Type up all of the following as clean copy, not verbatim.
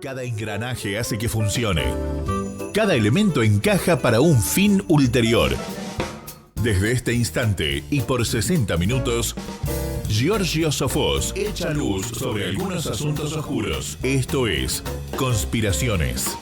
Cada engranaje hace que funcione. Cada elemento encaja para un fin ulterior. Desde este instante y por 60 minutos, Giorgio Sofós echa luz sobre algunos asuntos oscuros. Esto es Conspiraciones.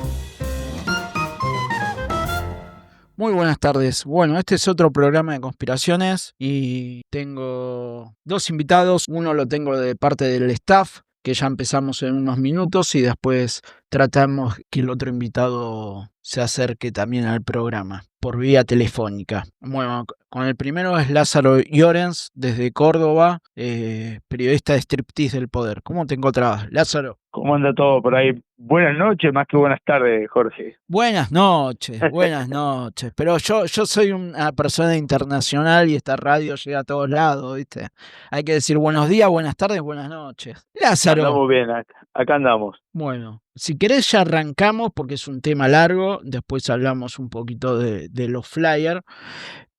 Muy buenas tardes. Bueno, este es otro programa de conspiraciones y tengo dos invitados. Uno lo tengo de parte del staff, que ya empezamos en unos minutos, y después tratamos que el otro invitado se acerque también al programa por vía telefónica. Bueno, con el primero es Lázaro Llorens, desde Córdoba, periodista de Striptease del Poder. ¿Cómo te encontrabas, Lázaro? ¿Cómo anda todo por ahí? Buenas noches, más que buenas tardes, Jorge. Buenas noches. Pero yo soy una persona internacional y esta radio llega a todos lados, ¿viste? Hay que decir buenos días, buenas tardes, buenas noches. Lázaro. Andamos bien, acá andamos. Bueno, si querés ya arrancamos porque es un tema largo, después hablamos un poquito de los flyers.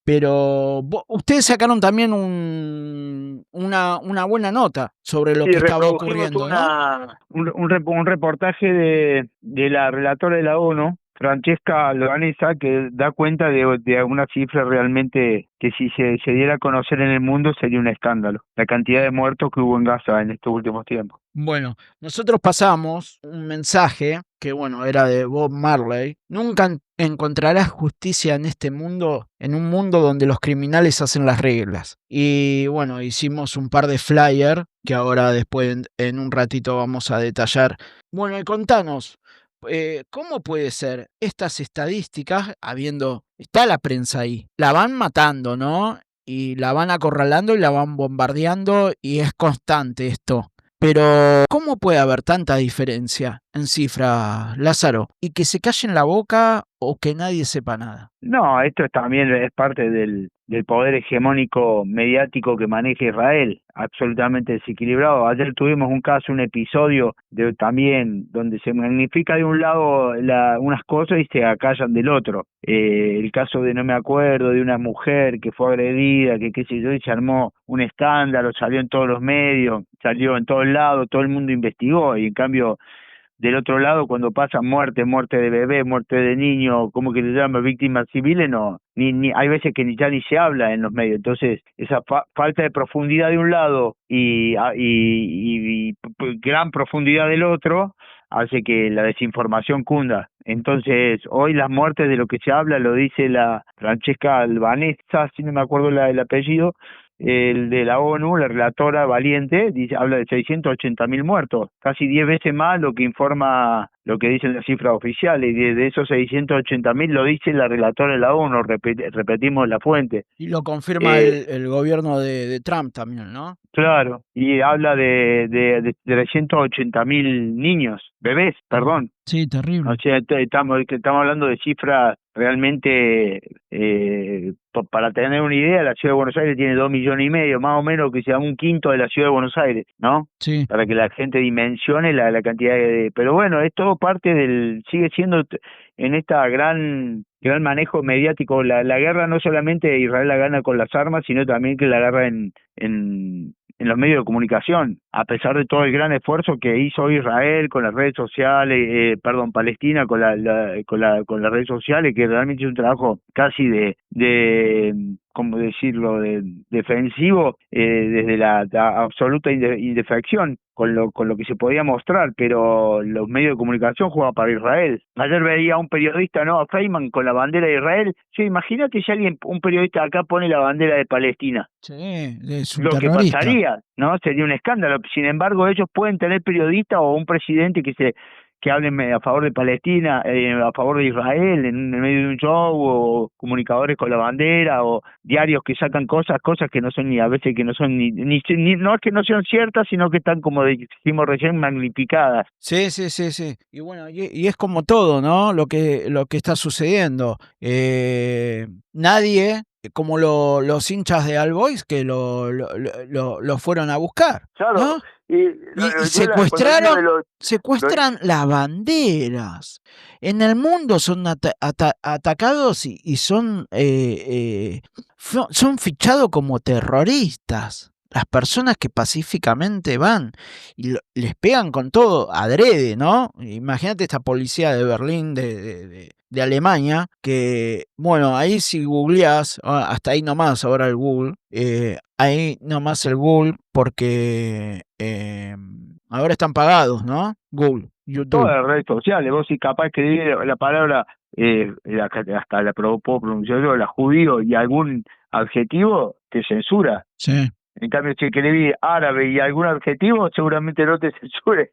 Pero ustedes sacaron también una buena nota sobre lo que estaba ocurriendo, ¿no? Un reportaje de la relatora de la ONU, Francesca Albanesa, que da cuenta de una cifra realmente que si se diera a conocer en el mundo sería un escándalo, la cantidad de muertos que hubo en Gaza en estos últimos tiempos. Bueno, nosotros pasamos un mensaje que, bueno, era de Bob Marley. Nunca encontrarás justicia en este mundo, en un mundo donde los criminales hacen las reglas. Y bueno, hicimos un par de flyers que ahora después en un ratito vamos a detallar. Bueno, y contanos, ¿cómo puede ser estas estadísticas, está la prensa ahí? La van matando, ¿no? Y la van acorralando y la van bombardeando y es constante esto. Pero, ¿cómo puede haber tanta diferencia en cifras, Lázaro? Y que se callen la boca o que nadie sepa nada. No, esto también es parte del poder hegemónico mediático que maneja Israel, absolutamente desequilibrado. Ayer tuvimos un episodio también donde se magnifica de un lado unas cosas y se acallan del otro. El caso de, no me acuerdo, de una mujer que fue agredida, que qué sé yo, y se armó un escándalo, salió en todos los medios, salió en todos lados, todo el mundo investigó, y en cambio del otro lado, cuando pasa muerte de bebé, muerte de niño, ¿cómo que le llama? Víctimas civiles, no, ni hay veces que ya ni se habla en los medios. Entonces, esa falta de profundidad de un lado y gran profundidad del otro hace que la desinformación cunda. Entonces, hoy las muertes de lo que se habla, lo dice la Francesca Albanesa, si no me acuerdo el apellido, el de la ONU, la relatora valiente, habla de 680.000 muertos, casi 10 veces más lo que informa, lo que dicen las cifras oficiales, y de esos 680.000 lo dice la relatora de la ONU, repetimos la fuente. Y lo confirma el gobierno de Trump también, ¿no? Claro, y habla de 380.000 niños, bebés, perdón. Sí, terrible. O sea, estamos hablando de cifras realmente, para tener una idea, la ciudad de Buenos Aires tiene 2,5 millones, más o menos, que sea un quinto de la ciudad de Buenos Aires, ¿no? Sí. Para que la gente dimensione la cantidad de... Pero bueno, es todo parte sigue siendo en esta gran manejo mediático. La guerra no solamente Israel la gana con las armas, sino también que la guerra en los medios de comunicación, a pesar de todo el gran esfuerzo que hizo Israel con las redes sociales, Palestina con las redes sociales, que realmente es un trabajo casi ¿cómo decirlo?, defensivo, desde la absoluta indefección con lo que se podía mostrar, pero los medios de comunicación juegan para Israel. Ayer veía a un periodista, ¿no?, a Feynman con la bandera de Israel. Sí, imagínate si un periodista acá pone la bandera de Palestina. Sí, es un lo terrorista. Que pasaría, ¿no? Sería un escándalo. Sin embargo, ellos pueden tener periodistas o un presidente que hablen a favor de Palestina, a favor de Israel, en medio de un show, o comunicadores con la bandera, o diarios que sacan cosas que no son, ni a veces que no son ni no es que no sean ciertas, sino que están, como dijimos recién, magnificadas. Sí. Y bueno, y es como todo, ¿no? Lo que está sucediendo. Nadie, como los hinchas de All Boys, que lo fueron a buscar, claro, ¿no? Y secuestran las banderas. En el mundo son atacados y son fichados como terroristas. las personas que pacíficamente van y les pegan con todo, adrede, ¿no? Imagínate esta policía de Berlín, de Alemania, que, bueno, ahí si googleás, hasta ahí nomás ahora el Google, ahí nomás el Google, porque ahora están pagados, ¿no? Google, YouTube. Todas las redes sociales, vos si capaz de escribir la palabra, hasta la puedo pronunciar yo, la judío y algún adjetivo, te censura. Sí. En cambio, si escribís árabe y algún adjetivo, seguramente no te censure.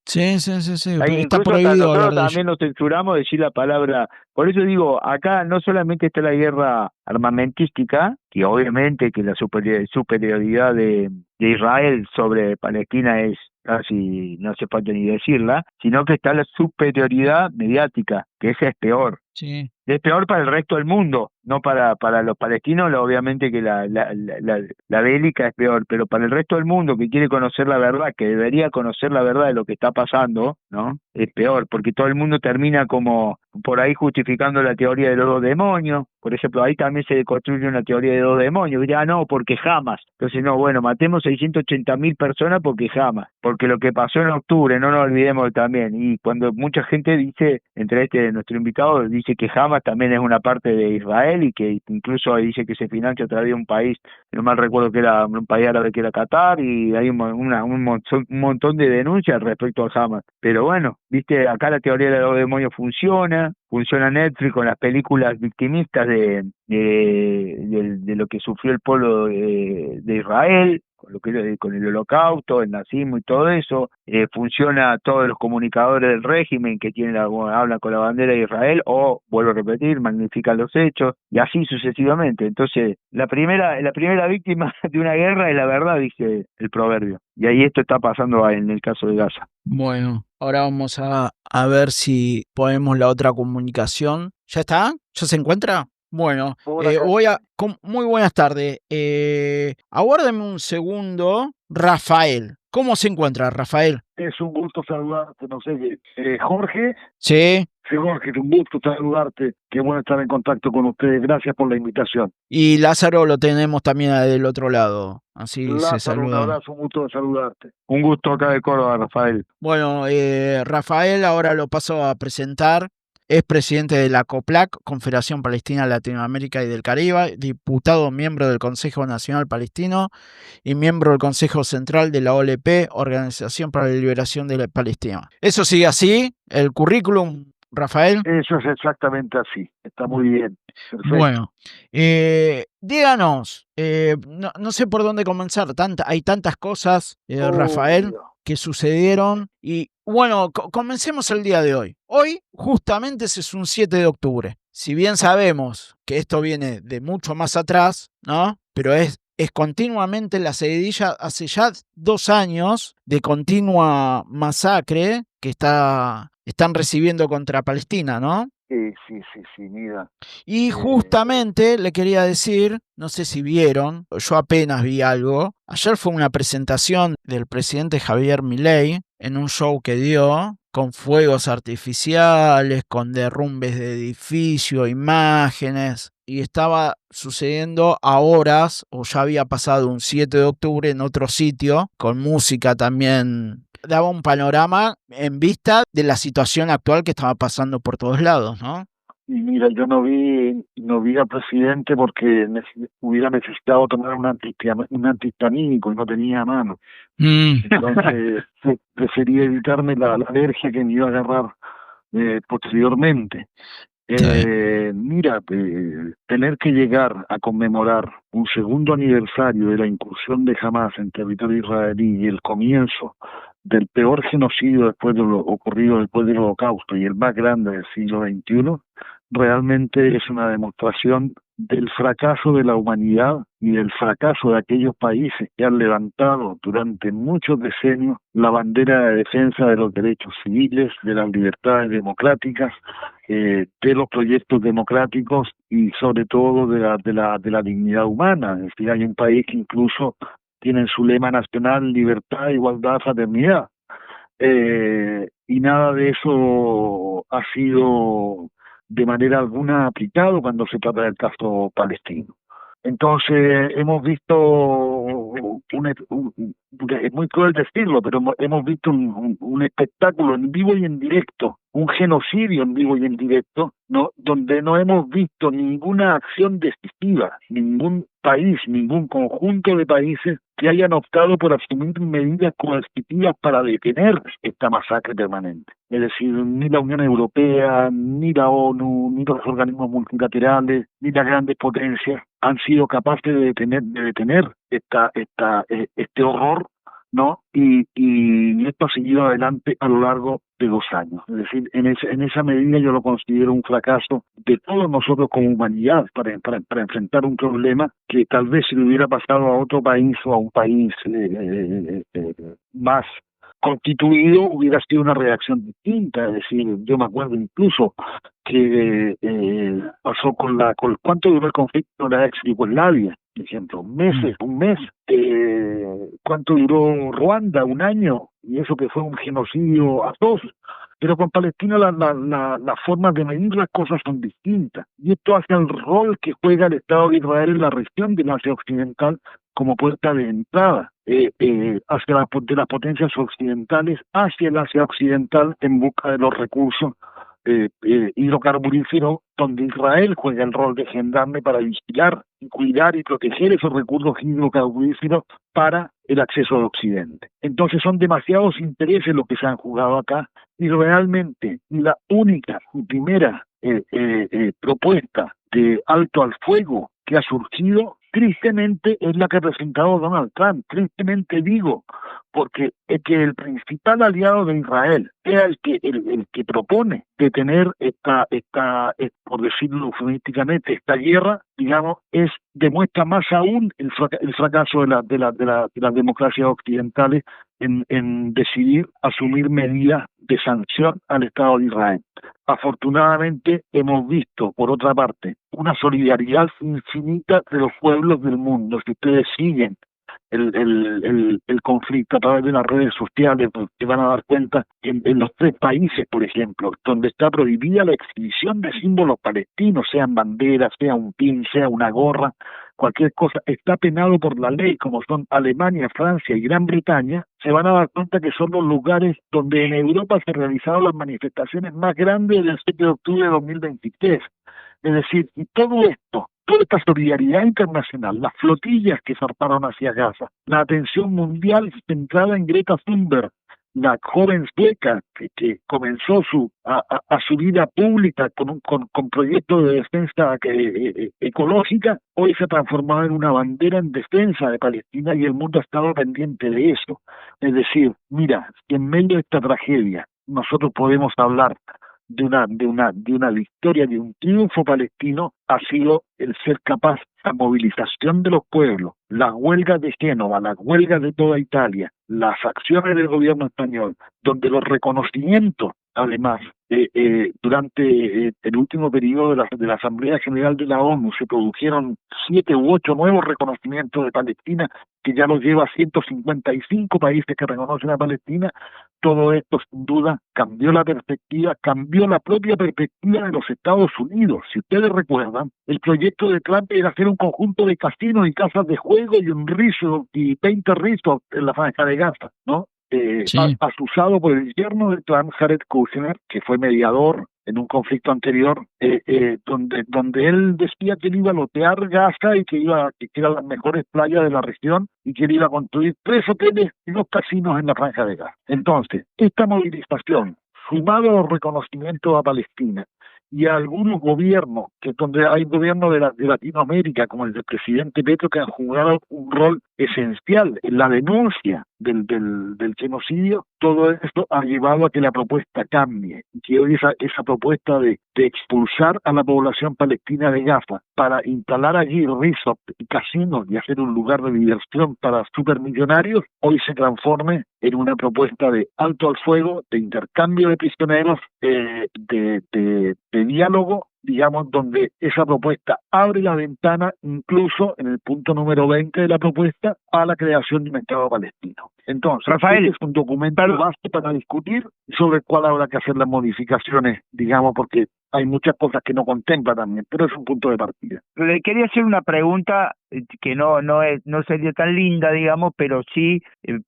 Sí, Ahí está incluso hasta prohibido hablar nosotros de ello. también nos censuramos decir la palabra. Por eso digo, acá no solamente está la guerra armamentística, que obviamente que la superioridad de Israel sobre Palestina es casi, no hace falta ni decirla, sino que está la superioridad mediática, que esa es peor. Sí. Es peor para el resto del mundo, no para los palestinos, obviamente que la bélica es peor, pero para el resto del mundo que quiere conocer la verdad, que debería conocer la verdad de lo que está pasando, ¿no? Es peor, porque todo el mundo termina como por ahí justificando la teoría de los dos demonios. Por ejemplo, ahí también se construye una teoría de dos demonios. Ya no, porque Hamas. Entonces, no, bueno, matemos 680.000 personas porque Hamas. Porque lo que pasó en octubre, no nos olvidemos también. Y cuando mucha gente dice, entre nuestro invitado, dice que Hamas también es una parte de Israel y que incluso dice que se financia a través de un país, no mal recuerdo que era un país árabe que era Qatar, y hay un montón de denuncias respecto a Hamas. Pero bueno, viste, acá la teoría de los demonios funciona Netflix con las películas victimistas de lo que sufrió el pueblo de Israel, con el holocausto, el nazismo y todo eso. Funciona todos los comunicadores del régimen que hablan con la bandera de Israel, o, vuelvo a repetir, magnifican los hechos, y así sucesivamente. Entonces, la primera víctima de una guerra es la verdad, dice el proverbio. Y ahí esto está pasando en el caso de Gaza. Bueno, ahora vamos a ver si ponemos la otra comunicación. ¿Ya está? ¿Ya se encuentra? Bueno, muy buenas tardes. Aguárdeme un segundo. Rafael. ¿Cómo se encuentra, Rafael? Es un gusto saludarte, no sé, Jorge. Sí. Sí, Jorge, es un gusto saludarte. Qué bueno estar en contacto con ustedes. Gracias por la invitación. Y Lázaro lo tenemos también del otro lado. Así Lázaro, se saluda. un abrazo, un gusto de saludarte. Un gusto acá de Córdoba, Rafael. Bueno, Rafael, ahora lo paso a presentar. Es presidente de la COPLAC, Confederación Palestina de Latinoamérica y del Caribe, diputado miembro del Consejo Nacional Palestino y miembro del Consejo Central de la OLP, Organización para la Liberación de la Palestina. ¿Eso sigue así? ¿El currículum, Rafael? Eso es exactamente así. Está muy bien. Perfecto. Bueno, díganos, no sé por dónde comenzar. Hay tantas cosas, Rafael, que sucedieron. Y bueno, comencemos el día de hoy. Hoy justamente es un 7 de octubre. Si bien sabemos que esto viene de mucho más atrás, ¿no? Pero es continuamente la seguidilla, hace ya 2 años de continua masacre que están recibiendo contra Palestina, ¿no? Sí, mira. Y justamente le quería decir, no sé si vieron, yo apenas vi algo. Ayer fue una presentación del presidente Javier Milei en un show que dio, con fuegos artificiales, con derrumbes de edificios, imágenes. Y estaba sucediendo a horas, o ya había pasado un 7 de octubre en otro sitio, con música también. Daba un panorama en vista de la situación actual que estaba pasando por todos lados, ¿no? Y mira, yo no vi al presidente porque hubiera necesitado tomar un antihistamínico y no tenía a mano. Entonces preferí evitarme la alergia que me iba a agarrar posteriormente. Mira, tener que llegar a conmemorar un segundo aniversario de la incursión de Hamas en territorio israelí y el comienzo del peor genocidio ocurrido después del Holocausto y el más grande del siglo XXI, realmente es una demostración del fracaso de la humanidad y del fracaso de aquellos países que han levantado durante muchos decenios la bandera de defensa de los derechos civiles, de las libertades democráticas, de los proyectos democráticos y sobre todo de la dignidad humana. Es decir, hay un país que incluso tiene en su lema nacional libertad, igualdad, fraternidad. Y nada de eso ha sido de manera alguna aplicado cuando se trata del caso palestino. Entonces hemos visto es muy cruel decirlo, pero hemos visto un espectáculo en vivo y en directo, un genocidio en vivo y en directo, ¿no? Donde no hemos visto ninguna acción decisiva, ningún país, ningún conjunto de países que hayan optado por asumir medidas coercitivas para detener esta masacre permanente. Es decir, ni la Unión Europea, ni la ONU, ni los organismos multilaterales, ni las grandes potencias han sido capaces de detener este horror, ¿no? Y esto ha seguido adelante a lo largo de 2 años. Es decir, en esa medida yo lo considero un fracaso de todos nosotros como humanidad para enfrentar un problema que tal vez si le hubiera pasado a otro país o a un país más constituido hubiera sido una reacción distinta. Es decir, yo me acuerdo incluso que pasó con ¿cuánto duró el conflicto de la ex Yugoslavia? Por ejemplo, un mes. ¿Cuánto duró Ruanda? 1 año, y eso que fue un genocidio atroz. Pero con Palestina las formas de medir las cosas son distintas, y esto hace el rol que juega el Estado de Israel en la región del Asia Occidental como puerta de entrada de las potencias occidentales hacia el Asia Occidental en busca de los recursos hidrocarburíferos, donde Israel juega el rol de gendarme para vigilar, cuidar y proteger esos recursos hidrocarburíferos para el acceso de Occidente. Entonces son demasiados intereses los que se han jugado acá, y realmente la única y primera propuesta de alto al fuego que ha surgido, tristemente, es la que ha presentado Donald Trump. Tristemente digo, porque es que el principal aliado de Israel sea el que propone detener por decirlo eufemísticamente, esta guerra, digamos, demuestra más aún el fracaso de las democracias occidentales en decidir asumir medidas de sanción al Estado de Israel. Afortunadamente hemos visto, por otra parte, una solidaridad infinita de los pueblos del mundo. Si ustedes siguen el conflicto a través de las redes sociales, pues se van a dar cuenta que en los 3 países, por ejemplo, donde está prohibida la exhibición de símbolos palestinos, sean banderas, sea un pin, sea una gorra, cualquier cosa, está penado por la ley, como son Alemania, Francia y Gran Bretaña. Se van a dar cuenta que son los lugares donde en Europa se realizaron las manifestaciones más grandes del 7 de octubre de 2023. Es decir, y todo esto, toda esta solidaridad internacional, las flotillas que zarparon hacia Gaza, la atención mundial centrada en Greta Thunberg, la joven sueca que comenzó su vida pública con proyectos de defensa ecológica, hoy se ha transformado en una bandera en defensa de Palestina, y el mundo ha estado pendiente de eso. Es decir, mira, si en medio de esta tragedia nosotros podemos hablar de una victoria, de un triunfo palestino, ha sido el ser capaz, la movilización de los pueblos, las huelgas de Génova, las huelgas de toda Italia, las acciones del gobierno español, donde los reconocimientos, además, durante el último periodo de la Asamblea General de la ONU se produjeron 7 u 8 nuevos reconocimientos de Palestina, que ya los lleva a 155 países que reconocen a Palestina. Todo esto, sin duda, cambió la perspectiva, cambió la propia perspectiva de los Estados Unidos. Si ustedes recuerdan, el proyecto de Trump era hacer un conjunto de casinos y casas de juego y un resort y 20 resorts en la franja de Gaza, ¿no? Sí. Asusado por el yerno de Trump, Jared Kushner, que fue mediador en un conflicto anterior, donde él decía que él iba a lotear Gaza y que eran las mejores playas de la región, y que él iba a construir 3 hoteles y 2 casinos en la franja de Gaza. Entonces, esta movilización, sumado a los reconocimientos a Palestina y a algunos gobiernos, que donde hay gobiernos de Latinoamérica, como el del presidente Petro, que han jugado un rol esencial en la denuncia del genocidio, todo esto ha llevado a que la propuesta cambie, y que hoy esa propuesta de expulsar a la población palestina de Gaza para instalar allí resorts y casinos y hacer un lugar de diversión para supermillonarios, hoy se transforme en una propuesta de alto al fuego, de intercambio de prisioneros, de diálogo, digamos, donde esa propuesta abre la ventana, incluso en el punto número 20 de la propuesta, a la creación de un Estado palestino. Entonces, Rafael, este es un documento base para discutir sobre el cual habrá que hacer las modificaciones, digamos, porque hay muchas cosas que no contempla también, pero es un punto de partida. le quería hacer una pregunta que no sería tan linda, digamos, pero sí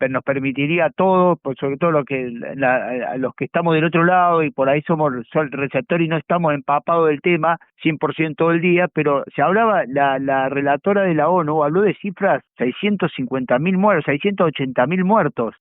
nos permitiría a todos, pues sobre todo a los que estamos del otro lado y por ahí somos receptores y no estamos empapados del tema 100% todo el día, pero se hablaba, la relatora de la ONU habló de cifras 650.000 muertos, 680.000 muertos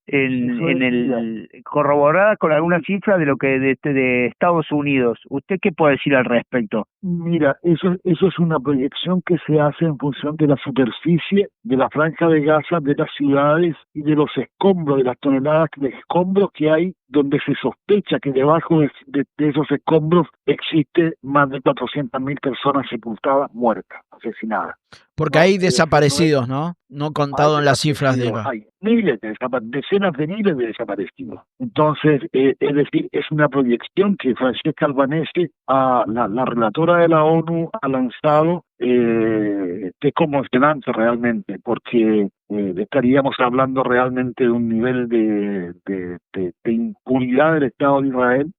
corroboradas con alguna cifra de lo que de Estados Unidos. ¿Usted qué puede decir al respecto? Mira, eso es una proyección que se hace en función de la superficie de la franja de Gaza, de las ciudades y de los escombros, de las toneladas de escombros que hay, donde se sospecha que debajo de esos escombros existe más de 400.000 personas sepultadas, muertas, asesinadas. Porque hay desaparecidos, ¿no? No contado en las cifras de acá. Hay miles decenas de miles de desaparecidos. Entonces, es decir, es una proyección que Francesca Albanese, la relatora de la ONU, ha lanzado, es conmocionante realmente, porque estaríamos hablando realmente de un nivel de impunidad del Estado de Israel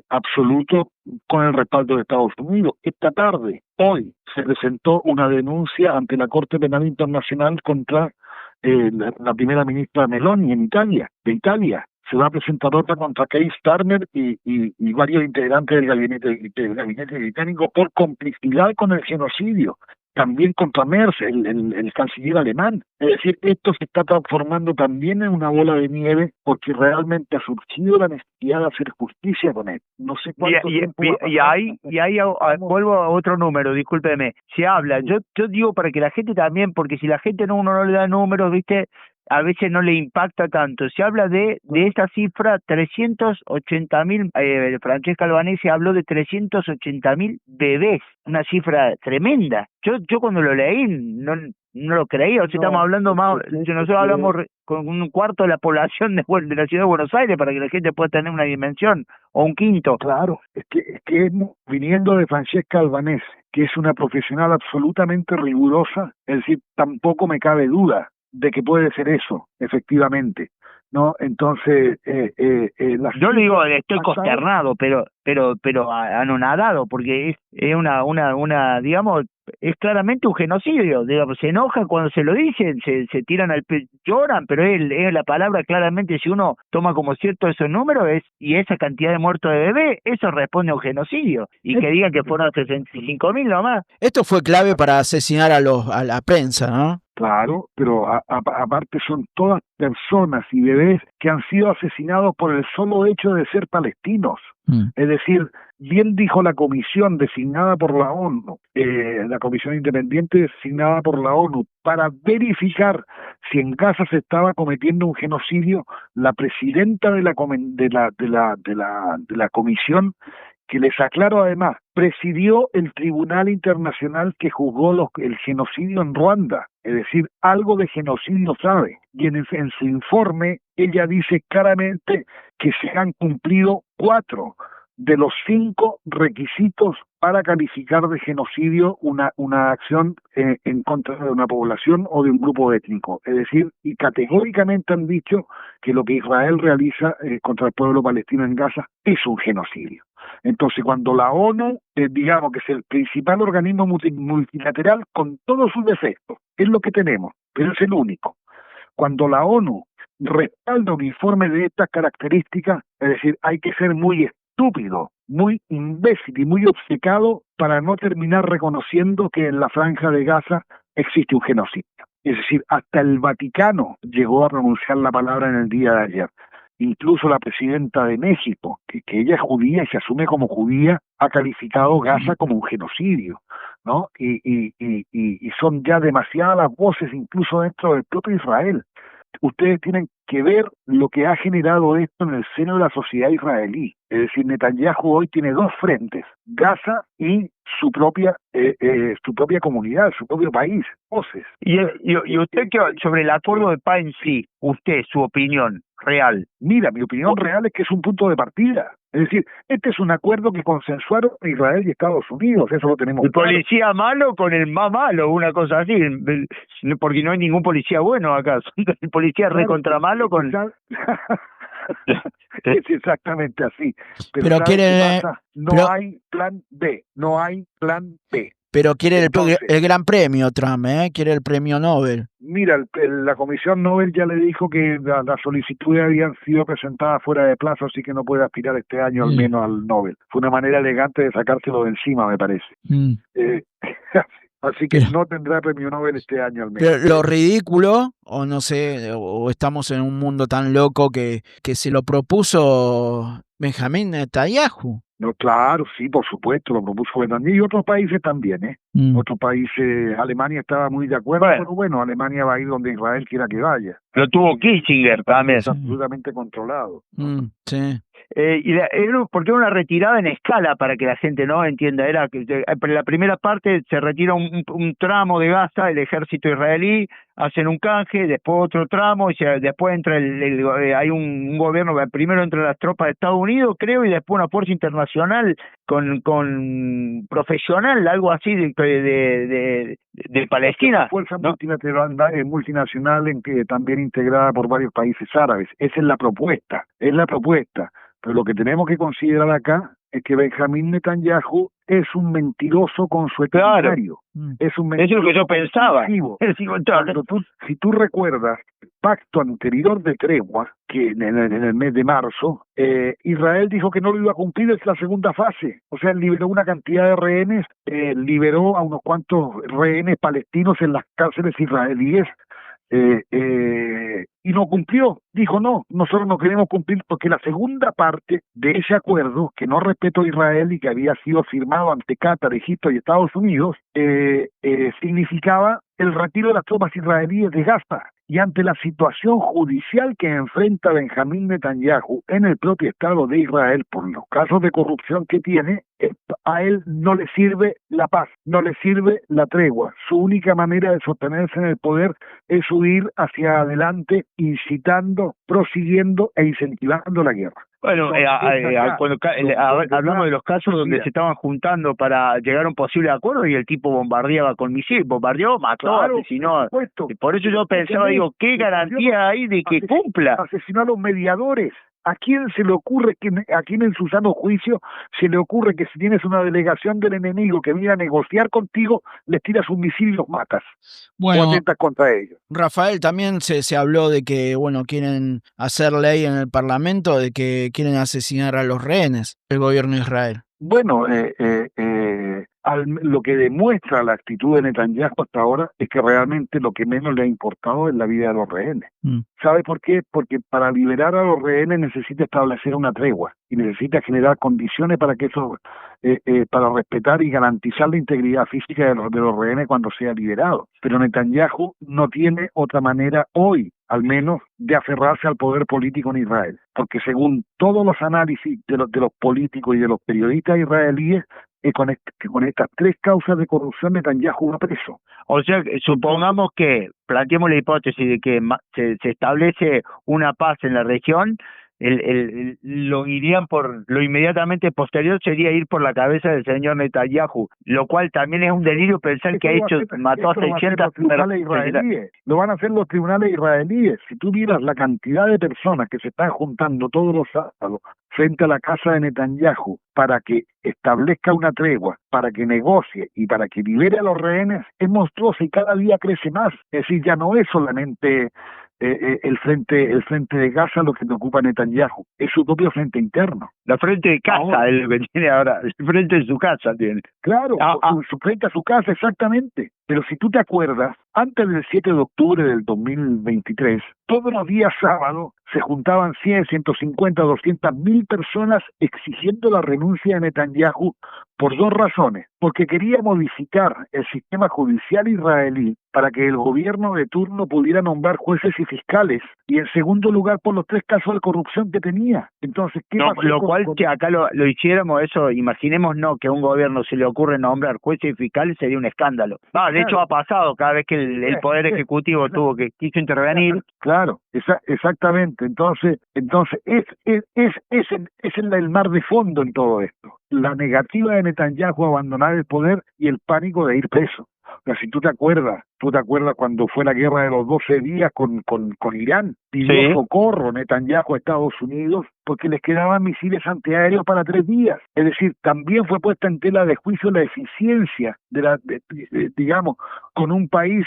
absoluto, con el respaldo de Estados Unidos. Esta tarde, hoy, se presentó una denuncia ante la Corte Penal Internacional contra la primera ministra Meloni de Italia. Se va a presentar otra contra Keir Starmer y varios integrantes del gabinete británico por complicidad con el genocidio. También contra Merz, el canciller alemán. Es decir, esto se está transformando también en una bola de nieve porque realmente ha surgido la necesidad de hacer justicia con él. No sé cuánto tiempo va a pasar. Y ahí vuelvo a otro número, discúlpeme. Se habla, yo digo para que la gente también, porque si la gente uno no le da números, ¿viste? A veces no le impacta tanto. Se habla de esa cifra, 380.000, Francesca Albanese habló de 380.000 bebés, una cifra tremenda. Yo cuando lo leí no lo creía, o sea, estamos hablando más, nosotros hablamos con un cuarto de la población de la ciudad de Buenos Aires para que la gente pueda tener una dimensión, o un quinto. Claro, es que viniendo de Francesca Albanese, que es una profesional absolutamente rigurosa, es decir, tampoco me cabe duda de que puede ser eso, efectivamente, ¿no? Entonces, yo le digo, estoy consternado, pero anonadado, porque es una digamos, es claramente un genocidio, digamos, se enoja cuando se lo dicen, se tiran lloran, pero es la palabra claramente, si uno toma como cierto esos números, y esa cantidad de muertos de bebé, eso responde a un genocidio, y que digan que fueron 65.000 nomás. Esto fue clave para asesinar a la prensa, ¿no? Claro, pero aparte son todas personas y bebés que han sido asesinados por el solo hecho de ser palestinos. Es decir, bien dijo la comisión designada por la ONU, la comisión independiente designada por la ONU, para verificar si en Gaza se estaba cometiendo un genocidio, la presidenta de la comisión, que les aclaro además, presidió el Tribunal Internacional que juzgó el genocidio en Ruanda, es decir, algo de genocidio sabe, y en su informe ella dice claramente que se han cumplido 4 de los 5 requisitos para calificar de genocidio una acción en contra de una población o de un grupo étnico. Es decir, y categóricamente han dicho que lo que Israel realiza contra el pueblo palestino en Gaza es un genocidio. Entonces, cuando la ONU, digamos que es el principal organismo multilateral con todos sus defectos, es lo que tenemos, pero es el único. Cuando la ONU respalda un informe de estas características, es decir, hay que ser muy estúpido, muy imbécil y muy obcecado para no terminar reconociendo que en la franja de Gaza existe un genocidio. Es decir, hasta el Vaticano llegó a pronunciar la palabra en el día de ayer. Incluso la presidenta de México, que ella es judía y se asume como judía, ha calificado Gaza como un genocidio, ¿no? Y son ya demasiadas las voces, incluso dentro del propio Israel. Ustedes tienen que ver lo que ha generado esto en el seno de la sociedad israelí. Es decir, Netanyahu hoy tiene 2 frentes, Gaza y su propia comunidad, su propio país, voces. Y usted, sobre el acuerdo de paz en sí, usted, su opinión, real? Mira, mi opinión real es que es un punto de partida. Es decir, este es un acuerdo que consensuaron Israel y Estados Unidos, eso lo tenemos El claro. policía malo con el más malo, una cosa así, porque no hay ningún policía bueno acá, el policía Claro, recontra malo con... Es exactamente así. Pero Pero ¿sabes quiere, qué pasa? No pero, hay plan B, no hay plan B. pero quiere Entonces, el gran premio Trump, quiere el premio Nobel. Mira, la Comisión Nobel ya le dijo que las solicitudes habían sido presentadas fuera de plazo, así que no puede aspirar este año al menos al Nobel. Fue una manera elegante de sacárselo de encima, me parece. Así que no tendrá premio Nobel este año al menos. Pero lo ridículo, o no sé, o estamos en un mundo tan loco que se lo propuso Benjamín Netanyahu. No, claro, sí, por supuesto, lo propuso Netanyahu y otros países también, Otros países, Alemania estaba muy de acuerdo, pero bueno, Alemania va a ir donde Israel quiera que vaya. Lo tuvo Kissinger también. Está absolutamente controlado. Sí. Porque era una retirada en escala para que la gente no entienda. Era que la primera parte se retira un tramo de Gaza, el ejército israelí, hacen un canje, después otro tramo, y después entra hay un gobierno, primero entran las tropas de Estados Unidos, creo, y después una fuerza internacional con profesional, algo así de Palestina. Una fuerza multinacional en que también integrada por varios países árabes. Esa es la propuesta. Pero lo que tenemos que considerar acá es que Benjamín Netanyahu es un mentiroso consuetudinario. Claro. Es un mentiroso. Eso es lo que yo pensaba. Si tú recuerdas el pacto anterior de tregua, que en el mes de marzo, Israel dijo que no lo iba a cumplir en la segunda fase. O sea, liberó una cantidad de rehenes, liberó a unos cuantos rehenes palestinos en las cárceles israelíes, y no cumplió. Dijo, no, nosotros no queremos cumplir porque la segunda parte de ese acuerdo, que no respetó Israel y que había sido firmado ante Qatar, Egipto y Estados Unidos, significaba el retiro de las tropas israelíes de Gaza. Y ante la situación judicial que enfrenta Benjamín Netanyahu en el propio Estado de Israel por los casos de corrupción que tiene, a él no le sirve la paz, no le sirve la tregua. Su única manera de sostenerse en el poder es huir hacia adelante, incitando, prosiguiendo e incentivando la guerra. Bueno, hablamos de los casos donde se estaban juntando para llegar a un posible acuerdo y el tipo bombardeaba con misiles, bombardeó, mató, asesinó. Por eso yo pensaba, digo, ¿qué garantía hay de que cumpla? Asesinó a los mediadores. ¿A quién se le ocurre, a quién en su sano juicio se le ocurre que si tienes una delegación del enemigo que viene a negociar contigo, les tiras un misil y los matas? Bueno, o atentas contra ellos. Rafael, también se habló de que, quieren hacer ley en el Parlamento, de que quieren asesinar a los rehenes, el gobierno de Israel. Bueno, lo que demuestra la actitud de Netanyahu hasta ahora es que realmente lo que menos le ha importado es la vida de los rehenes. ¿Sabe por qué? Porque para liberar a los rehenes necesita establecer una tregua y necesita generar condiciones para que eso, para respetar y garantizar la integridad física de los rehenes cuando sea liberado. Pero Netanyahu no tiene otra manera hoy, al menos, de aferrarse al poder político en Israel, porque según todos los análisis de los políticos y de los periodistas israelíes, con estas tres causas de corrupción Netanyahu va preso. O sea, supongamos que, planteemos la hipótesis de que se establece una paz en la región, lo inmediatamente posterior sería ir por la cabeza del señor Netanyahu, lo cual también es un delirio pensar que mató a 600 personas. Lo van a hacer los tribunales israelíes. Si tú vieras la cantidad de personas que se están juntando todos los sábados frente a la casa de Netanyahu para que establezca una tregua, para que negocie y para que libere a los rehenes, es monstruoso y cada día crece más. Es decir, ya no es solamente el frente de Gaza lo que preocupa a Netanyahu, es su propio frente interno. La frente de casa es lo que tiene ahora, el frente de su casa tiene. Claro, su frente a su casa, exactamente. Pero si tú te acuerdas, antes del 7 de octubre del 2023, todos los días sábados se juntaban 100, 150, 200.000 personas exigiendo la renuncia de Netanyahu por dos razones. Porque quería modificar el sistema judicial israelí para que el gobierno de turno pudiera nombrar jueces y fiscales. Y en segundo lugar, por los 3 casos de corrupción que tenía. Entonces, ¿qué pasó lo cual que acá lo hiciéramos eso, imaginemos que a un gobierno se le ocurre nombrar jueces y fiscales, sería un escándalo. De hecho ha pasado cada vez que el Poder Ejecutivo quiso intervenir. Claro, exactamente. Entonces es el mar de fondo en todo esto. La negativa de Netanyahu a abandonar el poder y el pánico de ir preso. O sea, si tú te acuerdas cuando fue la guerra de los 12 días con Irán, pidió socorro Netanyahu a Estados Unidos porque les quedaban misiles antiaéreos para 3 días. Es decir, también fue puesta en tela de juicio la eficiencia digamos, con un país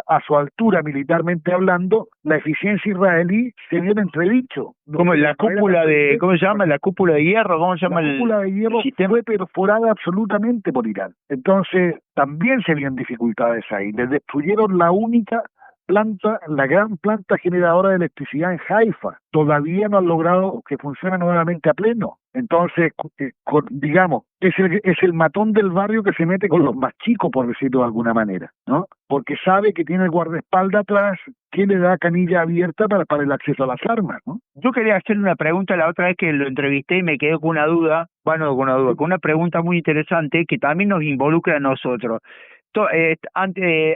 a su altura militarmente hablando, la eficiencia israelí se vio en entredicho. Como la cúpula ¿cómo se llama? La cúpula de hierro, ¿cómo se llama? La cúpula de hierro fue perforada absolutamente por Irán. Entonces, también se vieron dificultades ahí. Les destruyeron la única planta, la gran planta generadora de electricidad en Haifa. Todavía no han logrado que funcione nuevamente a pleno. Entonces, digamos, es el matón del barrio que se mete con los más chicos, por decirlo de alguna manera, ¿no? Porque sabe que tiene el guardaespaldas atrás, que le da canilla abierta para el acceso a las armas, ¿no? Yo quería hacerle una pregunta la otra vez que lo entrevisté y me quedé con una pregunta muy interesante que también nos involucra a nosotros.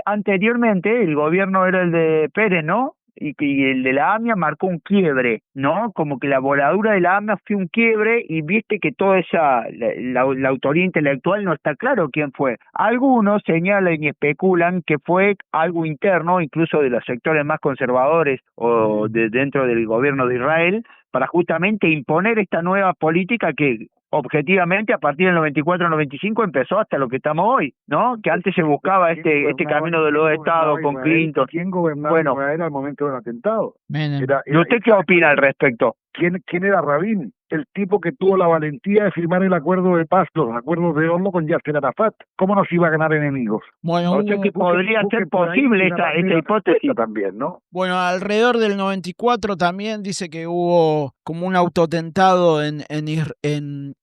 Anteriormente el gobierno era el de Pérez, ¿no? Y el de la AMIA marcó un quiebre, ¿no? Como que la voladura de la AMIA fue un quiebre y viste que toda la autoría intelectual no está claro quién fue. Algunos señalan y especulan que fue algo interno, incluso de los sectores más conservadores o dentro del gobierno de Israel, para justamente imponer esta nueva política que objetivamente a partir del 94-95 empezó hasta lo que estamos hoy, ¿no? Que antes se buscaba este camino de los estados con Clinton. ¿Quién gobernaba Israel al momento del atentado? ¿Y usted qué opina al respecto? ¿Quién era Rabin? El tipo que tuvo la valentía de firmar el acuerdo de paz, los acuerdos de Oslo con Yasser Arafat. ¿Cómo nos iba a ganar enemigos? Bueno, o sea que podría ser posible esta hipótesis también, ¿no? Bueno, alrededor del 94 también dice que hubo como un autoatentado en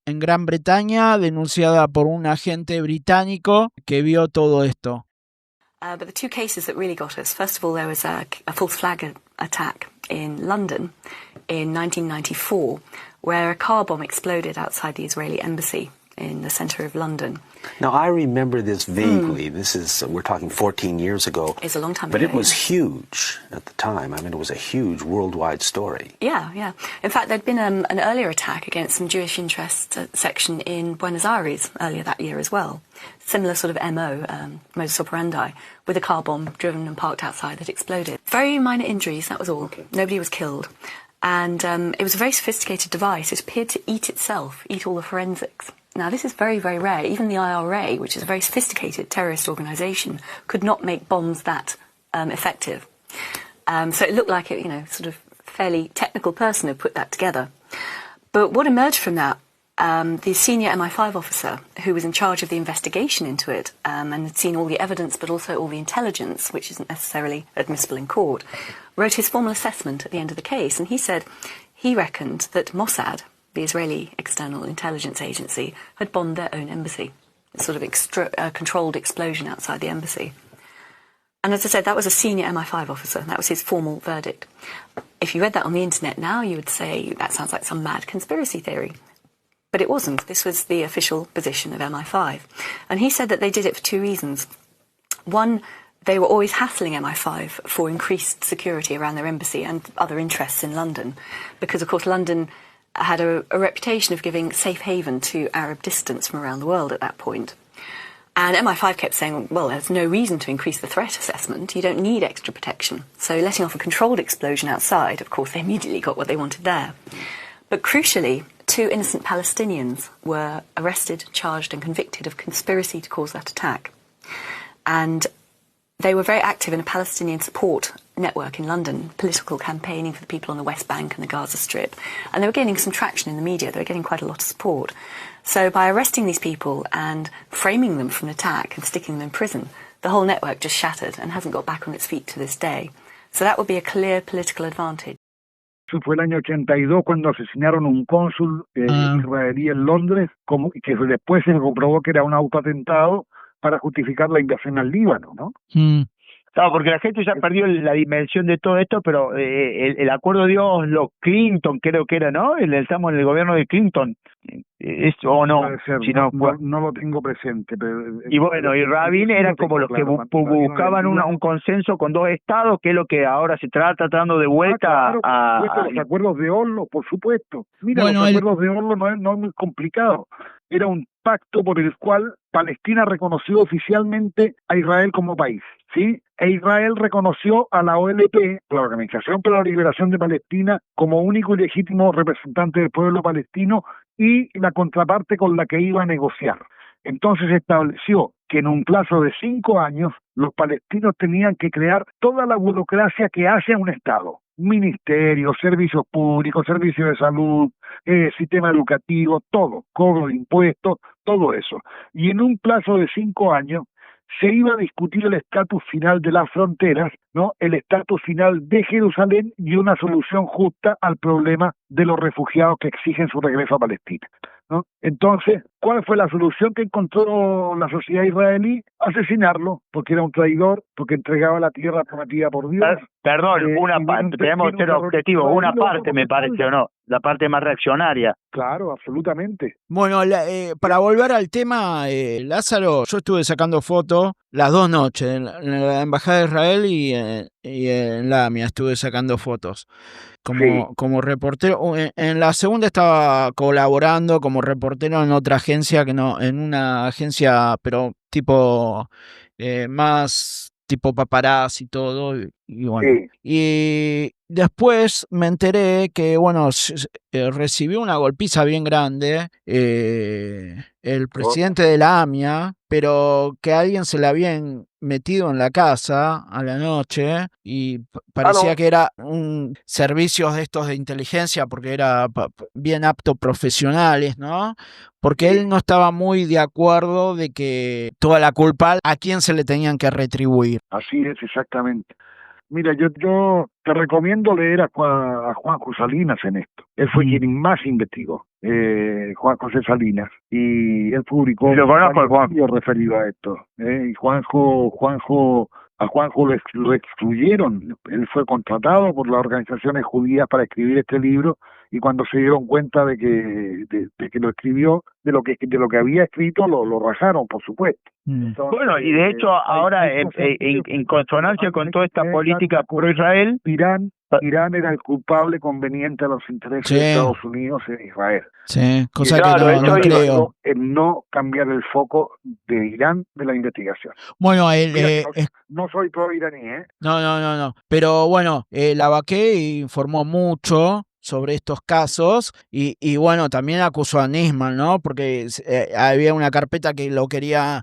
Gran Bretaña, denunciada por un agente británico que vio todo esto. But the 2 cases that really got us, first of all, there was a false flag attack in London in 1994, where a car bomb exploded outside the Israeli embassy in the centre of London. Now, I remember this vaguely. We're talking 14 years ago. It's a long time ago. But it was huge at the time. I mean, it was a huge worldwide story. Yeah. In fact, there'd been an earlier attack against some Jewish interest section in Buenos Aires earlier that year as well. Similar sort of MO, modus operandi, with a car bomb driven and parked outside that exploded. Very minor injuries, that was all. Okay. Nobody was killed. And it was a very sophisticated device. It appeared to eat all the forensics. Now, this is very, very rare. Even the IRA, which is a very sophisticated terrorist organisation, could not make bombs that effective. So it looked like sort of fairly technical person had put that together. But what emerged from that, the senior MI5 officer who was in charge of the investigation into it and had seen all the evidence but also all the intelligence, which isn't necessarily admissible in court, wrote his formal assessment at the end of the case. And he said he reckoned that Mossad, the Israeli External Intelligence Agency, had bombed their own embassy. A sort of controlled explosion outside the embassy. And as I said, that was a senior MI5 officer. That was his formal verdict. If you read that on the internet now, you would say that sounds like some mad conspiracy theory. But it wasn't. This was the official position of MI5. And he said that they did it for 2 reasons. One, they were always hassling MI5 for increased security around their embassy and other interests in London. Because, of course, London had a reputation of giving safe haven to Arab dissidents from around the world at that point. And MI5 kept saying, well, there's no reason to increase the threat assessment. You don't need extra protection. So letting off a controlled explosion outside, of course, they immediately got what they wanted there. But crucially, 2 innocent Palestinians were arrested, charged and convicted of conspiracy to cause that attack. And they were very active in a Palestinian support network in London, political campaigning for the people on the West Bank and the Gaza Strip. And they were gaining some traction in the media. They were getting quite a lot of support. So by arresting these people and framing them for an attack and sticking them in prison, the whole network just shattered and hasn't got back on its feet to this day. So that would be a clear political advantage. Eso fue el año 82 cuando asesinaron un cónsul israelí en Londres, que después se comprobó que era un autoatentado para justificar la invasión al Líbano, ¿no? Claro, porque la gente ya perdió la dimensión de todo esto, pero el acuerdo de Oslo, Clinton creo que era, ¿no? Estamos en el gobierno de Clinton, o no, Puede ser, si no lo tengo presente. Pero, y bueno, y Rabin era como los que buscaban un consenso con dos estados, que es lo que ahora se está tratando de vuelta los acuerdos de Oslo, por supuesto. Mira, bueno, los acuerdos de Oslo no es muy complicado. Era un pacto por el cual Palestina reconoció oficialmente a Israel como país, ¿sí? E Israel reconoció a la OLP, la Organización para la Liberación de Palestina, como único y legítimo representante del pueblo palestino y la contraparte con la que iba a negociar. Entonces se estableció que en un plazo de 5 años los palestinos tenían que crear toda la burocracia que hace un Estado. Ministerios, servicios públicos, servicios de salud, sistema educativo, todo, cobro de impuestos, todo eso. Y en un plazo de 5 años se iba a discutir el estatus final de las fronteras, ¿no? El estatus final de Jerusalén y una solución justa al problema de los refugiados que exigen su regreso a Palestina, ¿no? Entonces, ¿cuál fue la solución que encontró la sociedad israelí? Asesinarlo, porque era un traidor, porque entregaba la tierra prometida por Dios. Perdón, una parte, tenemos que ser objetivos, una parte me parece, ¿o no? La parte más reaccionaria. Claro, absolutamente. Bueno, para volver al tema, Lázaro, yo estuve sacando fotos las 2 noches, en la Embajada de Israel y en la AMIA estuve sacando fotos. Como reportero, en la segunda estaba colaborando como reportero en otra agencia, en una agencia, pero tipo más tipo paparazzi y todo, y bueno. Sí. Y después me enteré que, bueno, recibió una golpiza bien grande el presidente de la AMIA, pero que alguien se le había metido en la casa a la noche y parecía que era un servicio de estos de inteligencia, porque era bien apto profesionales, ¿no? Porque él no estaba muy de acuerdo de que toda la culpa a quién se le tenían que retribuir. Así es, exactamente. Mira, yo te recomiendo leer a Juan José Salinas en esto. Él fue quien más investigó, Juan José Salinas, y él publicó varios referido a esto. Y a Juanjo lo excluyeron. Él fue contratado por las organizaciones judías para escribir este libro, y cuando se dieron cuenta de que lo escribió, de lo que había escrito, lo rajaron, por supuesto. Entonces, bueno, y de hecho ahora en consonancia con toda esta política pro Israel, Irán era el culpable conveniente a los intereses de Estados Unidos en Israel. Sí, cosa que no creo. En no cambiar el foco de Irán de la investigación. Bueno, no soy pro iraní, ¿eh? No. Pero bueno, la Baqué informó mucho sobre estos casos y bueno, también acusó a Nisman, ¿no? Porque había una carpeta que lo quería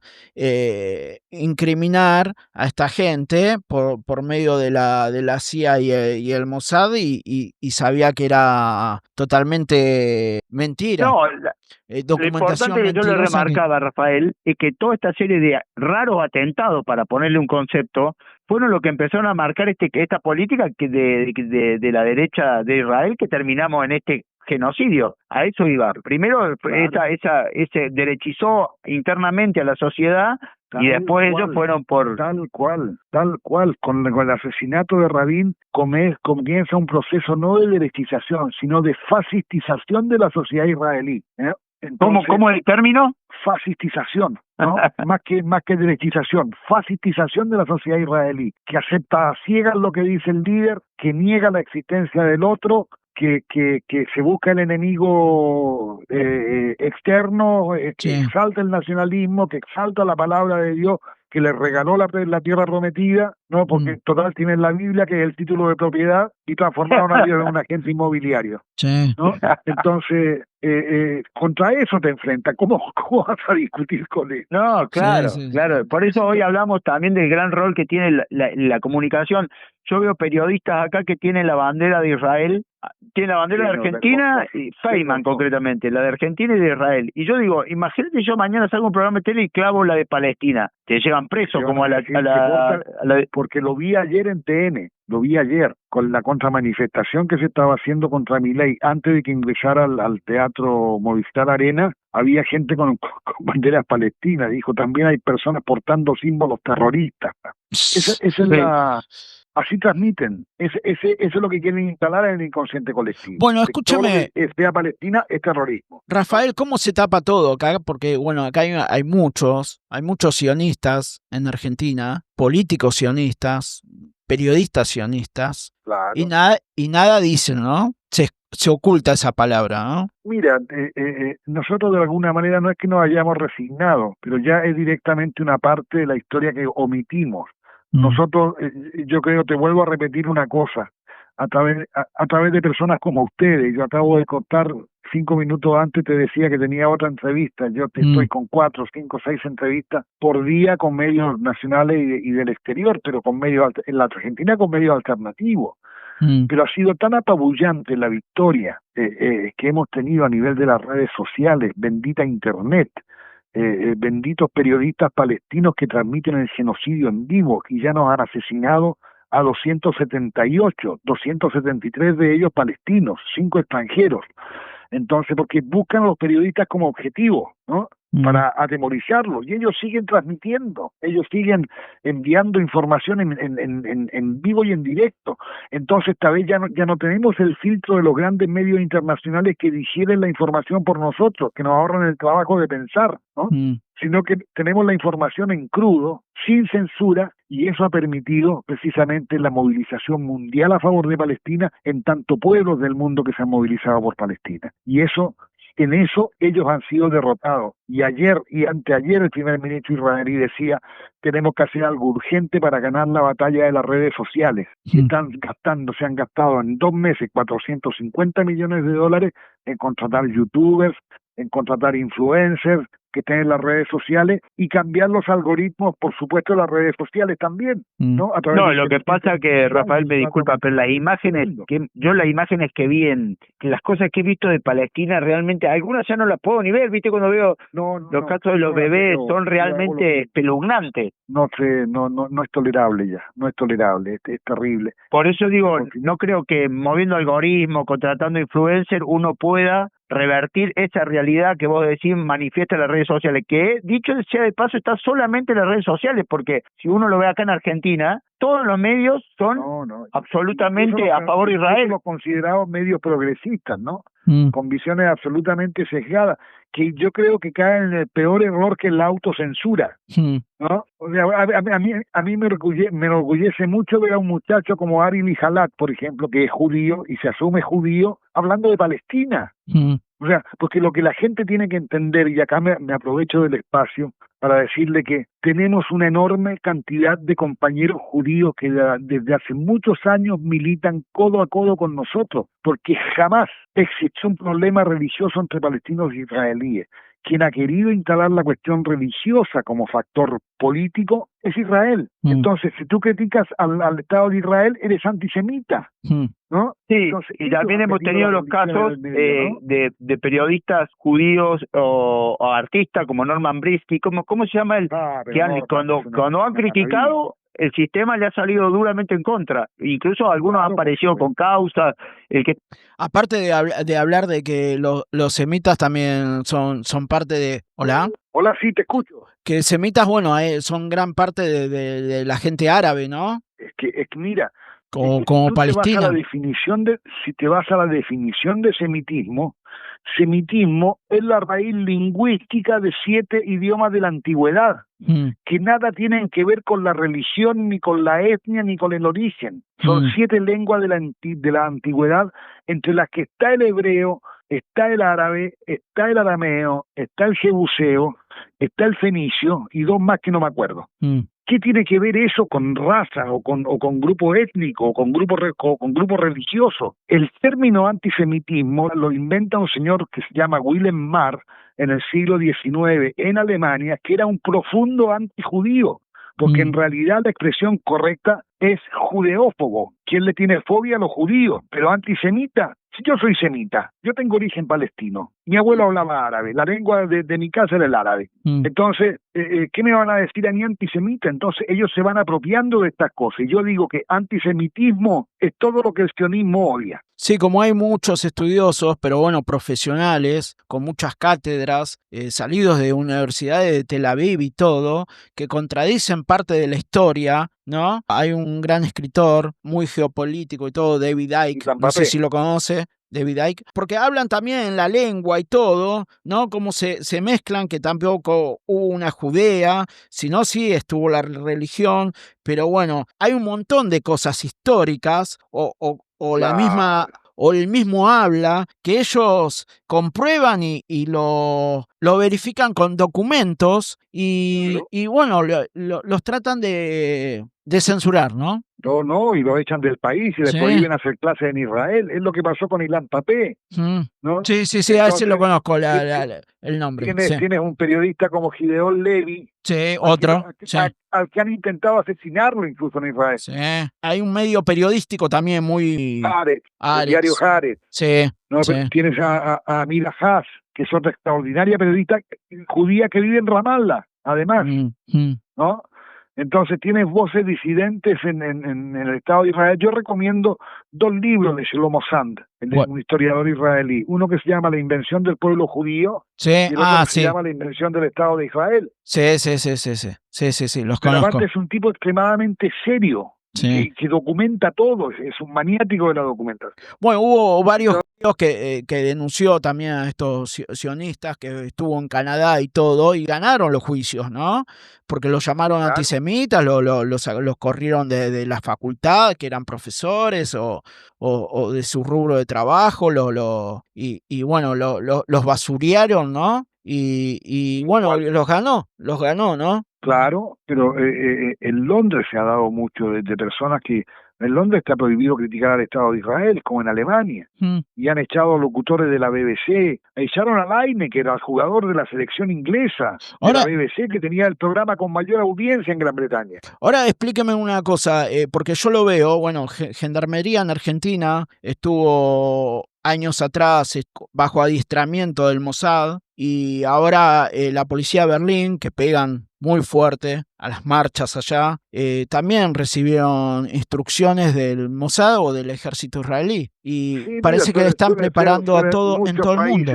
incriminar a esta gente por medio de la CIA y el Mossad y sabía que era totalmente mentira. No, lo importante que yo le remarcaba, Rafael, es que toda esta serie de raros atentados, para ponerle un concepto, fueron lo que empezaron a marcar esta política de la derecha de Israel, que terminamos en este genocidio. A eso iba. Primero, claro, ese derechizó internamente a la sociedad, y después ellos fueron por... Tal cual. Con el asesinato de Rabin comienza un proceso no de derechización, sino de fascistización de la sociedad israelí, ¿eh? Entonces, ¿Cómo es el término? Fascistización, ¿no? más que derechización, fascistización de la sociedad israelí, que acepta a ciegas lo que dice el líder, que niega la existencia del otro, que se busca el enemigo externo, que exalta el nacionalismo, que exalta la palabra de Dios, que le regaló la tierra prometida, ¿no? Porque en total tienen la Biblia, que es el título de propiedad, y transformaron a Dios en un agente inmobiliario, ¿no? Entonces, contra eso te enfrentas. ¿Cómo vas a discutir con él? No, claro, claro. Por eso hoy hablamos también del gran rol que tiene la comunicación. Yo veo periodistas acá que tienen la bandera de Israel, tienen la bandera de Argentina, y Feynman concretamente, la de Argentina y de Israel. Y yo digo, imagínate, yo mañana salgo a un programa de tele y clavo la de Palestina. Te llevan preso, como a la... Porque lo vi ayer en TN. lo vi ayer, con la contramanifestación que se estaba haciendo contra Milei antes de que ingresara al Teatro Movistar Arena. Había gente con banderas palestinas, dijo, también hay personas portando símbolos terroristas. Esa es la... Así transmiten, eso es lo que quieren instalar en el inconsciente colectivo. Bueno, escúchame. Todo lo que sea Palestina es terrorismo. Rafael, ¿cómo se tapa todo acá? Porque, bueno, acá hay muchos sionistas en Argentina, políticos sionistas, periodistas sionistas, Claro. y nada dicen, ¿no? Se oculta esa palabra, ¿no? Mira, nosotros de alguna manera no es que nos hayamos resignado, pero ya es directamente una parte de la historia que omitimos. Nosotros, yo creo, te vuelvo a repetir una cosa, a través de personas como ustedes. Yo acabo de contar 5 minutos antes, te decía que tenía otra entrevista. Yo estoy con 4, 5, 6 entrevistas por día con medios nacionales y del exterior, pero con medios en la Argentina con medios alternativos. Pero ha sido tan apabullante la victoria que hemos tenido a nivel de las redes sociales, bendita Internet, benditos periodistas palestinos que transmiten el genocidio en vivo, y ya nos han asesinado a 278, 273 de ellos palestinos, 5 extranjeros. Entonces, porque buscan a los periodistas como objetivo, ¿no? Para atemorizarlos, y ellos siguen transmitiendo, ellos siguen enviando información en vivo y en directo. Entonces esta vez ya no tenemos el filtro de los grandes medios internacionales que digieren la información por nosotros, que nos ahorran el trabajo de pensar, ¿no? Sino que tenemos la información en crudo, sin censura, y eso ha permitido precisamente la movilización mundial a favor de Palestina en tanto pueblos del mundo que se han movilizado por Palestina. Y en eso ellos han sido derrotados. Y ayer y anteayer el primer ministro israelí decía, tenemos que hacer algo urgente para ganar la batalla de las redes sociales. Se han gastado en 2 meses 450 millones de dólares en contratar youtubers, en contratar influencers que estén en las redes sociales y cambiar los algoritmos, por supuesto, de las redes sociales también, ¿no? No, lo que pasa que, Rafael, me disculpa, pero las imágenes que vi que las cosas que he visto de Palestina, realmente, algunas ya no las puedo ni ver, ¿viste? Cuando veo los casos de los bebés, son realmente espeluznantes. No es tolerable ya, no es tolerable, es terrible. Por eso digo, no creo que moviendo algoritmos, contratando influencers, uno pueda revertir esa realidad que vos decís manifiesta en las redes sociales, que dicho sea de paso está solamente en las redes sociales, porque si uno lo ve acá en Argentina, todos los medios son absolutamente a favor de Israel. Los considerados medios progresistas, ¿no? Con visiones absolutamente sesgadas, que yo creo que caen en el peor error, que es la autocensura, ¿no? O sea, a mí me enorgullece mucho ver a un muchacho como Ari Mihalat, por ejemplo, que es judío y se asume judío, hablando de Palestina. O sea, porque lo que la gente tiene que entender, y acá me aprovecho del espacio para decirle que tenemos una enorme cantidad de compañeros judíos que desde hace muchos años militan codo a codo con nosotros, porque jamás existió un problema religioso entre palestinos y israelíes. Quien ha querido instalar la cuestión religiosa como factor político es Israel. Entonces, si tú criticas al Estado de Israel, eres antisemita, ¿no? Sí, entonces, y también hemos tenido los casos de periodistas judíos o artistas como Norman Brisky, ¿cómo se llama cuando han criticado el sistema, le ha salido duramente en contra. Incluso algunos han aparecido con causas. Aparte de hablar de que los semitas también son parte de... ¿Hola? Hola, sí, te escucho. Que semitas, bueno, son gran parte de la gente árabe, ¿no? Es que mira, como Palestina. Si te vas a la definición de semitismo es la raíz lingüística de 7 idiomas de la antigüedad, que nada tienen que ver con la religión, ni con la etnia, ni con el origen. Son 7 lenguas de la antigüedad, entre las que está el hebreo, está el árabe, está el arameo, está el jebuseo, está el fenicio y 2 más que no me acuerdo. ¿Qué tiene que ver eso con raza o con grupo étnico o con grupo religioso? El término antisemitismo lo inventa un señor que se llama Wilhelm Marr en el siglo XIX en Alemania, que era un profundo antijudío, porque en realidad la expresión correcta es judeófobo, quien le tiene fobia a los judíos, pero antisemita si yo soy semita, yo tengo origen palestino, mi abuelo hablaba árabe, la lengua de mi casa era el árabe. Entonces, ¿qué me van a decir a mí antisemita? Entonces ellos se van apropiando de estas cosas. Y yo digo que antisemitismo es todo lo que el sionismo odia. Sí, como hay muchos estudiosos, pero bueno, profesionales, con muchas cátedras, salidos de universidades de Tel Aviv y todo, que contradicen parte de la historia, ¿no? Hay un gran escritor, muy geopolítico y todo, David Icke, no sé si lo conoce, David Icke, porque hablan también en la lengua y todo, ¿no? Cómo se mezclan, que tampoco hubo una Judea, sino sí estuvo la religión, pero bueno, hay un montón de cosas históricas o la misma o el mismo habla que ellos comprueban y lo verifican con documentos y bueno, los tratan de censurar, ¿no? No, y lo echan del país y les prohíben hacer clases en Israel. Es lo que pasó con Ilan Pappé, ¿no? Sí, Entonces, a ese lo conozco, el nombre. Tienes un periodista como Gideon Levy, otro, al que han intentado asesinarlo incluso en Israel. Sí. Hay un medio periodístico también muy... El diario Haaretz. Sí. Tienes a Amira Haas, que es otra extraordinaria periodista judía que vive en Ramallah, además, ¿no? Entonces tienes voces disidentes en el Estado de Israel. Yo recomiendo 2 libros de Shlomo Sand, un historiador israelí. Uno que se llama La invención del pueblo judío y el otro que se llama La invención del Estado de Israel. Sí, los Pero conozco. aparte es un tipo extremadamente serio, que documenta todo, es un maniático de la documentación. Bueno, hubo varios que denunció también a estos sionistas, que estuvo en Canadá y todo, y ganaron los juicios, ¿no? Porque los llamaron antisemitas, los corrieron de la facultad, que eran profesores o de su rubro de trabajo, y bueno, los basurearon, ¿no? Y bueno, los ganó, ¿no? Claro, pero en Londres se ha dado mucho de personas que... En Londres está prohibido criticar al Estado de Israel, como en Alemania. Y han echado locutores de la BBC. Echaron a Laine, que era el jugador de la selección inglesa, de la BBC, que tenía el programa con mayor audiencia en Gran Bretaña. Ahora explíqueme una cosa, porque yo lo veo, bueno, Gendarmería en Argentina estuvo años atrás bajo adiestramiento del Mossad, y ahora la policía de Berlín, que pegan muy fuerte a las marchas allá, también recibieron instrucciones del Mossad o del ejército israelí, y parece que le están preparando a todo en todo el mundo.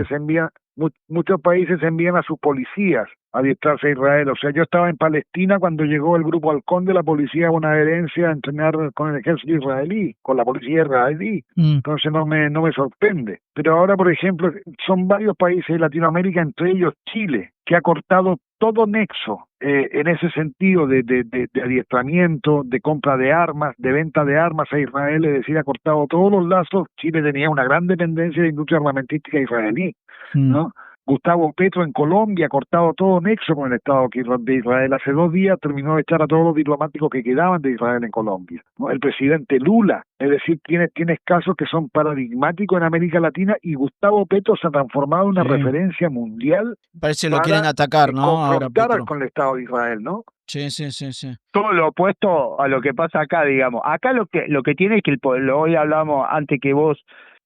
Muchos países envían a sus policías a adiestrarse a Israel. O sea, yo estaba en Palestina cuando llegó el grupo Halcón de la policía bonaerense a entrenar con el ejército israelí, con la policía israelí. Entonces no me sorprende. Pero ahora, por ejemplo, son varios países de Latinoamérica, entre ellos Chile, que ha cortado todo nexo en ese sentido de adiestramiento, de compra de armas, de venta de armas a Israel, es decir, ha cortado todos los lazos. Chile tenía una gran dependencia de industria armamentística israelí, ¿no? Gustavo Petro en Colombia ha cortado todo nexo con el Estado de Israel. Hace 2 días terminó de echar a todos los diplomáticos que quedaban de Israel en Colombia, ¿no? El presidente Lula, es decir, tienes casos que son paradigmáticos en América Latina, y Gustavo Petro se ha transformado en una referencia mundial. Parece que lo quieren atacar, ¿no? Ahora con el Estado de Israel, ¿no? Sí. Todo lo opuesto a lo que pasa acá, digamos. Acá lo que tiene es que hoy hablamos antes que vos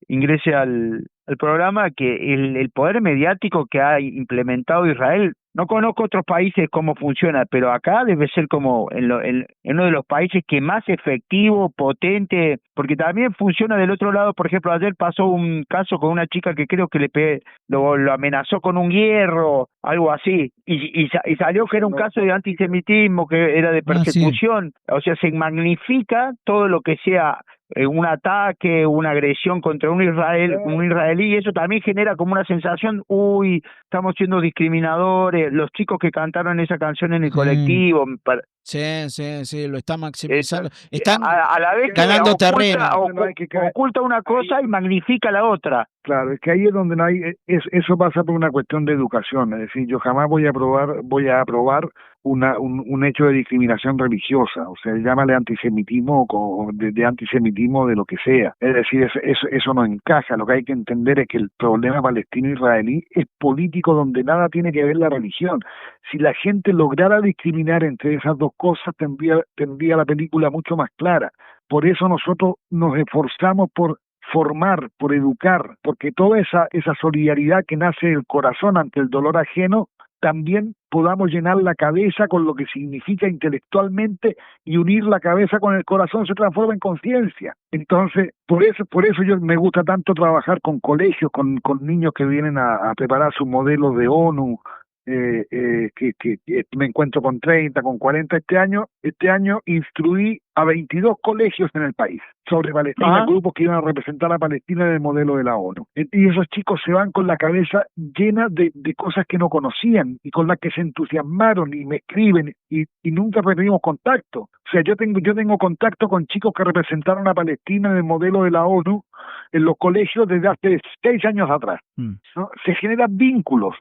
ingrese al programa, que el poder mediático que ha implementado Israel, no conozco otros países cómo funciona, pero acá debe ser como en uno de los países que más efectivo, potente, porque también funciona del otro lado. Por ejemplo, ayer pasó un caso con una chica que creo que lo amenazó con un hierro, algo así, y salió que era un caso de antisemitismo, que era de persecución. O sea, se magnifica todo lo que sea un ataque, una agresión contra un israelí, y eso también genera como una sensación, estamos siendo discriminadores. Los chicos que cantaron esa canción en el colectivo. Sí, lo está maximizando. Están a la vez ganando terreno. Oculta una cosa y magnifica la otra. Claro, es que ahí es donde no hay, eso pasa por una cuestión de educación. Es decir, yo jamás voy a aprobar un hecho de discriminación religiosa, o sea, llámale antisemitismo o de antisemitismo de lo que sea. Es decir, eso no encaja. Lo que hay que entender es que el problema palestino-israelí es político, donde nada tiene que ver la religión. Si la gente lograra discriminar entre esas dos cosas, tendría la película mucho más clara. Por eso nosotros nos esforzamos por formar, por educar, porque toda esa solidaridad que nace del corazón ante el dolor ajeno, también podamos llenar la cabeza con lo que significa intelectualmente y unir la cabeza con el corazón se transforma en conciencia. Entonces, por eso yo me gusta tanto trabajar con colegios, con niños que vienen a preparar sus modelos de ONU, que me encuentro con 30, con 40 este año instruí a 22 colegios en el país sobre Palestina, grupos que iban a representar a Palestina en el modelo de la ONU. Y esos chicos se van con la cabeza llena de cosas que no conocían y con las que se entusiasmaron y me escriben y nunca perdimos contacto. O sea, yo tengo contacto con chicos que representaron a Palestina en el modelo de la ONU en los colegios desde hace 6 años atrás, ¿no? Se generan vínculos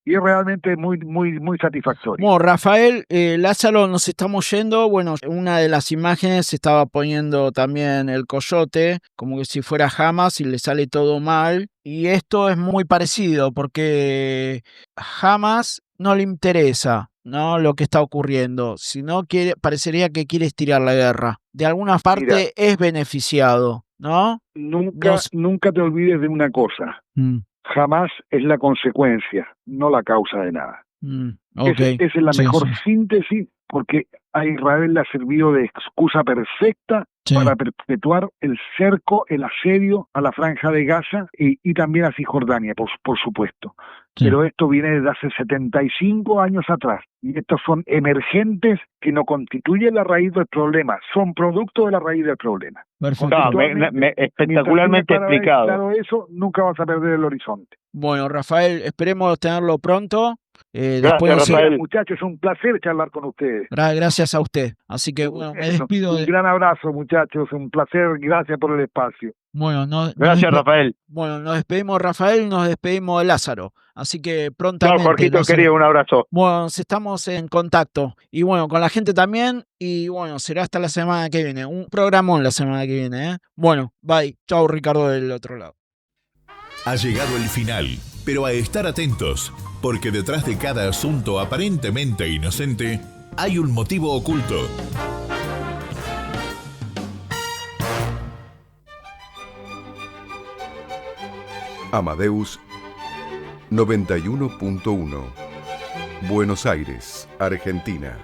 y es realmente muy, muy, muy satisfactorio. Bueno, Rafael, Lázaro, nos estamos yendo. Bueno, una de las imágenes se estaba poniendo también el coyote, como que si fuera Hamas y le sale todo mal. Y esto es muy parecido porque Hamas no le interesa, ¿no?, lo que está ocurriendo, sino que parecería que quiere estirar la guerra. De alguna parte es beneficiado, ¿no? Nunca te olvides de una cosa. Jamás es la consecuencia, no la causa de nada. Okay. Esa es la mejor síntesis, porque a Israel le ha servido de excusa perfecta para perpetuar el cerco, el asedio a la Franja de Gaza y también a Cisjordania, por supuesto. Pero esto viene desde hace 75 años atrás, y estos son emergentes que no constituyen la raíz del problema, son producto de la raíz del problema. Perfecto. Espectacularmente explicado. Claro, eso nunca vas a perder el horizonte. Bueno, Rafael, esperemos tenerlo pronto. Gracias, Rafael. Muchachos, un placer charlar con ustedes. Gracias a usted. Así que, bueno, me despido. Un gran abrazo, muchachos, un placer, gracias por el espacio. Bueno, gracias, Rafael. Bueno, nos despedimos, Rafael, nos despedimos de Lázaro. Así que prontamente. Chao, Jorgito, querido, un abrazo. Bueno, estamos en contacto. Y bueno, con la gente también. Y bueno, será hasta la semana que viene. Un programón la semana que viene, ¿eh? Bueno, bye. Chao, Ricardo del otro lado. Ha llegado el final, pero a estar atentos, porque detrás de cada asunto aparentemente inocente hay un motivo oculto. Amadeus 91.1 Buenos Aires, Argentina.